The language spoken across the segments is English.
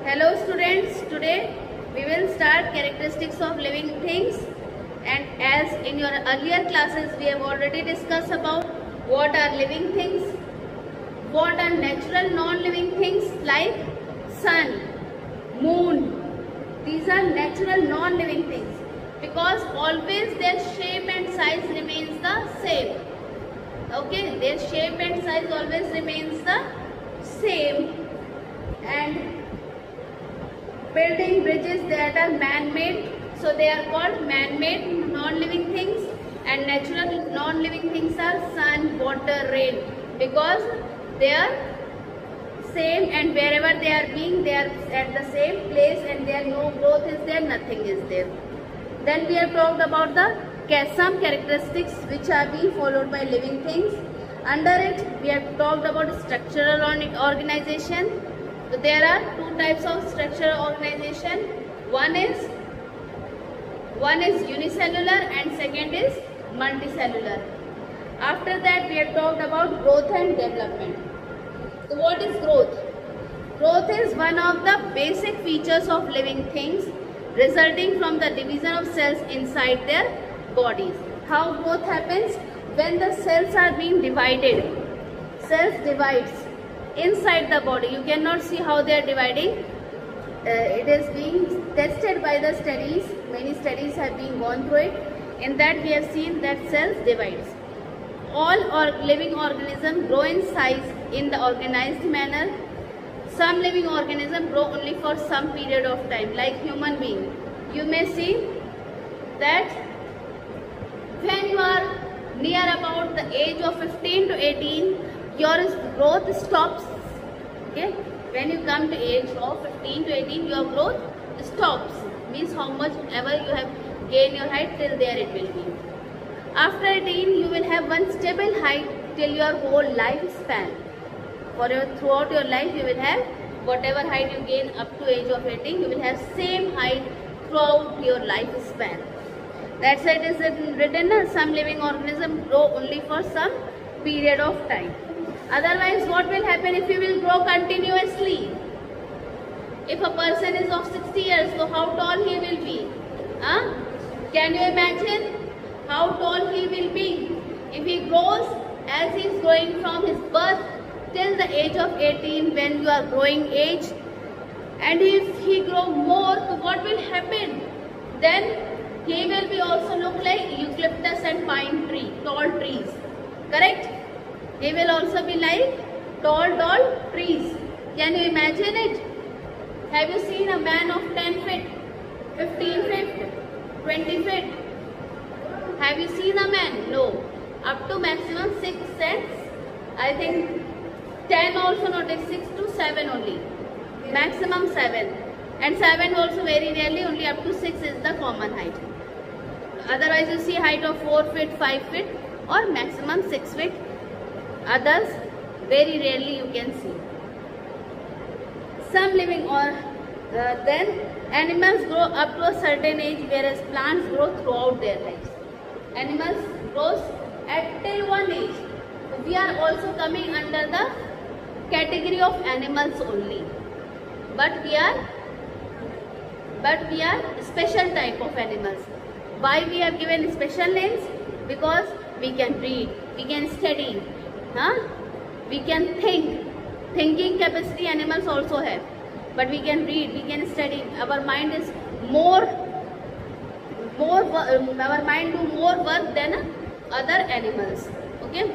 Hello students, today we will start characteristics of living things, and as in your earlier classes we have already discussed about what are living things, what are natural non-living things like sun, moon. These are natural non-living things because always their shape and size remains the same. Okay, their shape and size always remains the same. And building bridges that are man-made, so they are called man-made non-living things, and natural non-living things are sun, water, rain, because they are same, and wherever they are being, they are at the same place, and there no growth is there, nothing is there. Then we have talked about some characteristics which are being followed by living things. Under it we have talked about structural organization. So there are two types of structural organization. One is unicellular and second is multicellular. After that we have talked about growth and development. So what is growth? Growth is one of the basic features of living things, resulting from the division of cells inside their bodies. How growth happens? When the cells are being divided, cells divides inside the body. You cannot see how they are dividing. It is being tested by the studies. Many studies have been gone through it. In that we have seen that cells divides. All living organisms grow in size in the organized manner. Some living organisms grow only for some period of time, like human being. You may see that when you are near about the age of 15 to 18, your growth stops. Okay, when you come to age of 15 to 18, your growth stops. Means how much ever you have gained your height, till there it will be. After 18, you will have one stable height till your whole lifespan. Throughout your life, you will have whatever height you gain up to age of 18, you will have same height throughout your lifespan. That's why it is written, some living organisms grow only for some period of time. Otherwise, what will happen if you will grow continuously? If a person is of 60 years, so how tall he will be? Can you imagine how tall he will be? If he grows as he is growing from his birth till the age of 18, when you are growing age, and if he grow more, so what will happen? Then he will be also look like eucalyptus and pine tree, tall trees. Correct? He will also be like tall trees. Can you imagine it? Have you seen a man of 10 feet, 15 feet, 20 feet? Have you seen a man? No. Up to maximum 6 and I think 10 also not, 6 to 7 only. Maximum 7. And 7 also very rarely, only up to 6 is the common height. Otherwise you see height of 4 feet, 5 feet or maximum 6 feet. Others very rarely you can see. Some living then animals grow up to a certain age, whereas plants grow throughout their lives. Animals grows at till one age. We are also coming under the category of animals only. But we are special type of animals. Why we have given special names? Because we can read, we can study, we can think. Thinking capacity animals also have. But we can read, we can study. Our mind is our mind do more work than other animals. Okay,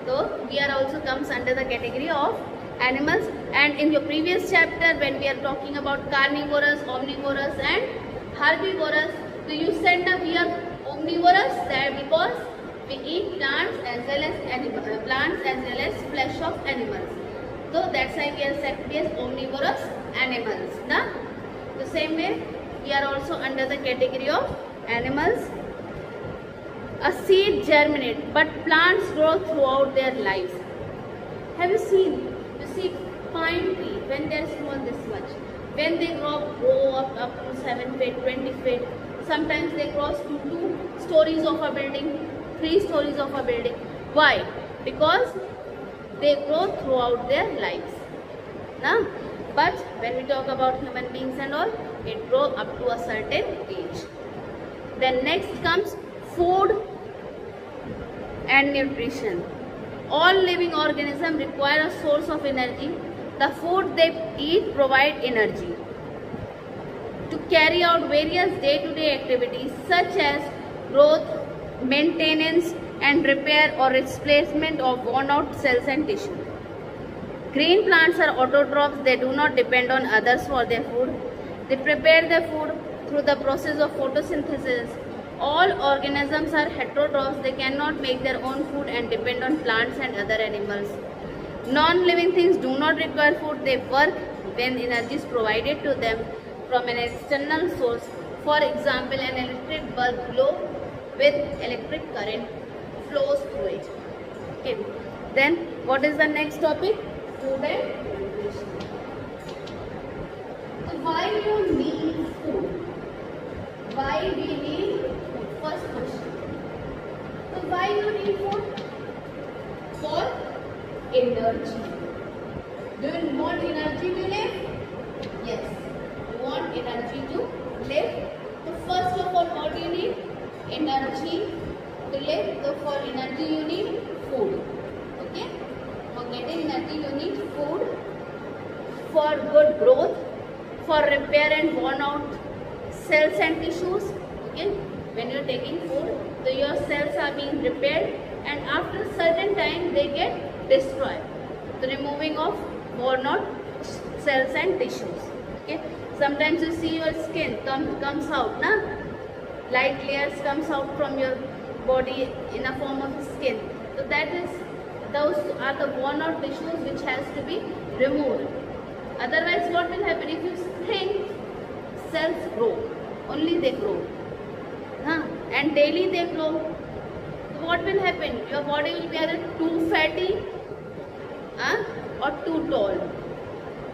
so we are also comes under the category of animals. And in your previous chapter, when we are talking about carnivorous, omnivorous and herbivorous, so you said that we are omnivorous there because we eat plants as well as flesh of animals. So that's why we are said as omnivorous animals. The same way we are also under the category of animals. A seed germinates, but plants grow throughout their lives. Have you seen? You see pine tree when they are small this much. When they grow up to 7 feet, 20 feet. Sometimes they cross to 2 stories of a building, 3 stories of a building. Why? Because they grow throughout their lives. But when we talk about human beings and all, it grow up to a certain age. Then next comes food and nutrition. All living organisms require a source of energy. The food they eat provide energy to carry out various day-to-day activities such as growth, maintenance and repair or replacement of worn-out cells and tissue. Green plants are autotrophs. They do not depend on others for their food. They prepare their food through the process of photosynthesis. All organisms are heterotrophs. They cannot make their own food and depend on plants and other animals. Non-living things do not require food. They work when energy is provided to them from an external source. For example, an electric bulb glows with electric current flows through it. Okay. Then what is the next topic? Food and nutrition. So why do you need food? Why we need food? First question. So why you need food? For energy. Do you want energy to live? Yes. You want energy to live. So first of all, what do you need? Energy to live. So for energy you need food. Okay. For getting energy you need food. For good growth. For repair and worn out cells and tissues. Okay. When you are taking food, so your cells are being repaired and after a certain time they get destroyed. The removing of worn out cells and tissues. Okay. Sometimes you see your skin comes out, na? Light layers comes out from your body in a form of skin. So those are the worn out tissues which has to be removed. Otherwise, what will happen if you think cells grow? Only they grow. And daily they grow. So what will happen? Your body will be either too fatty or too tall.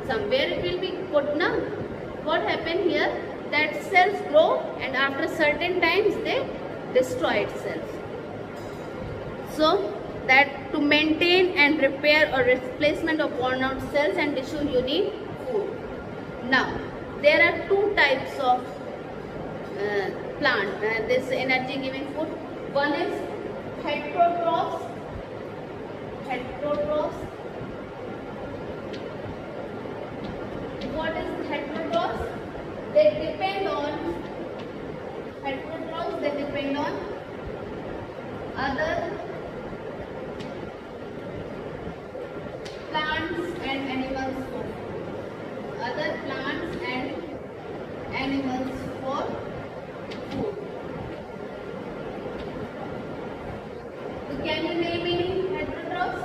Somewhere it will be put, na? What happened here? That cells grow and after certain times they destroy itself. So that to maintain and repair or replacement of worn out cells and tissue you need food. Now there are two types of plant, this energy giving food. One is heterotrophs. What is heterotrophs? They depend on other plants and animals for food. Other plants and animals for food. So can you name any heterotrophs?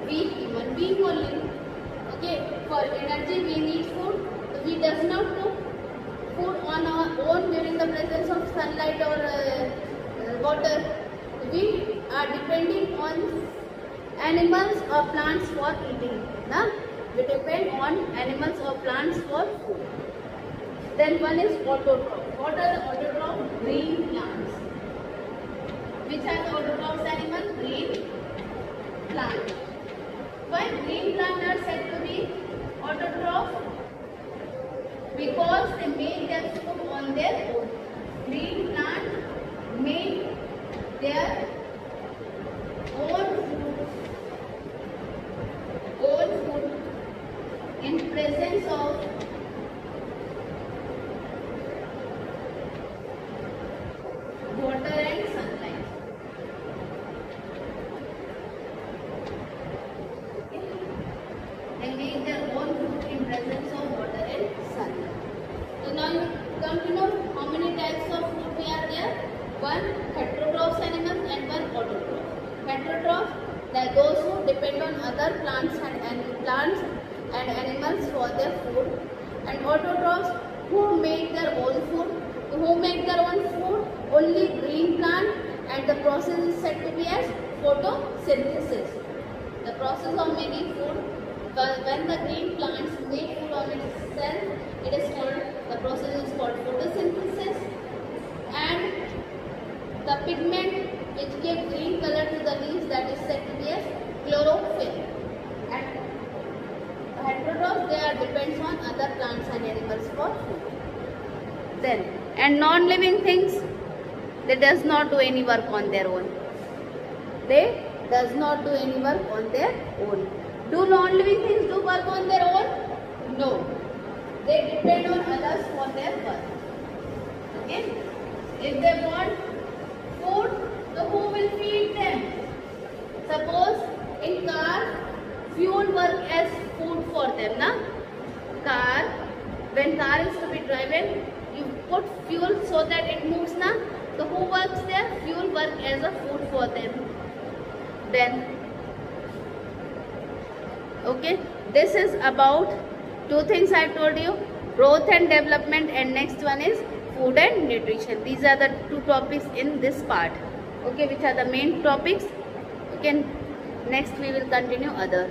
Human being only. Okay, for energy we need food. So we does not cook food on our own during the presence of sunlight or water. We are depending on animals or plants for eating. Na? We depend on animals or plants for food. Then one is autotroph. What are the autotroph? Green plants. Which are the autotroph animals? Green plant. Why green plants are said to be autotroph? Because they make their food on their own. Green plants make their own food in presence of water and sunlight. Okay. They make their own food in presence of water and sunlight. So now you come to know how many types of food we are there. One heterotroph animals and one autotroph. Heterotroph, they are those who depend on other plants and animals for their food. And autotrophs who make their own food. Only green plant, and the process is said to be as photosynthesis. The process of making food, when the green plants make food on itself, the process is called photosynthesis. And the pigment which gives green color to the leaves, that is said to be as chlorophyll. And heterotrophs, they depends for food. Then, and non-living things, they does not do any work on their own. They does not do any work on their own. Do non-living things do work on their own? No. They depend on others for their work. Okay? If they want food, so who will feed them? Suppose in car, fuel work as food for them, na? Car, when car is to be driven, you put fuel so that it moves, na? So who works there? Fuel work as a food for them. Then, okay, this is about two things I told you, growth and development, and next one is food and nutrition. These are the two topics in this part, okay, which are the main topics. Okay, next we will continue other.